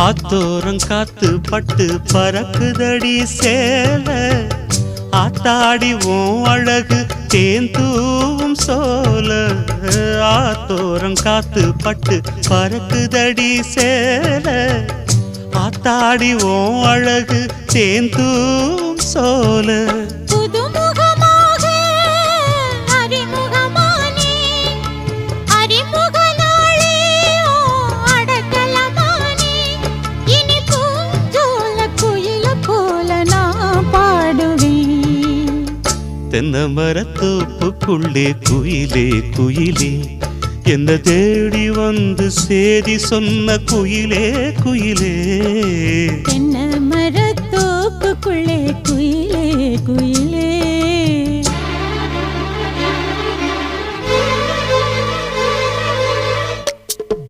ஆத்தோரம் காத்து பட்டு பறக்குதடி சேல ஆத்தாடி உன் அழகு தேந்தூவும் சோல ஆத்தோரம் காத்து பட்டு பறக்குதடி சேல ஆத்தாடி உன் அழகு தேந்தூவும் சோல தென்னை மரத்தோப்புக்குள்ளே குயிலே குயிலே என்ன தேடி வந்து சேதி சொன்ன குயிலே குயிலே தென்னை மரத்தோப்புக்குள்ளே குயிலே குயிலே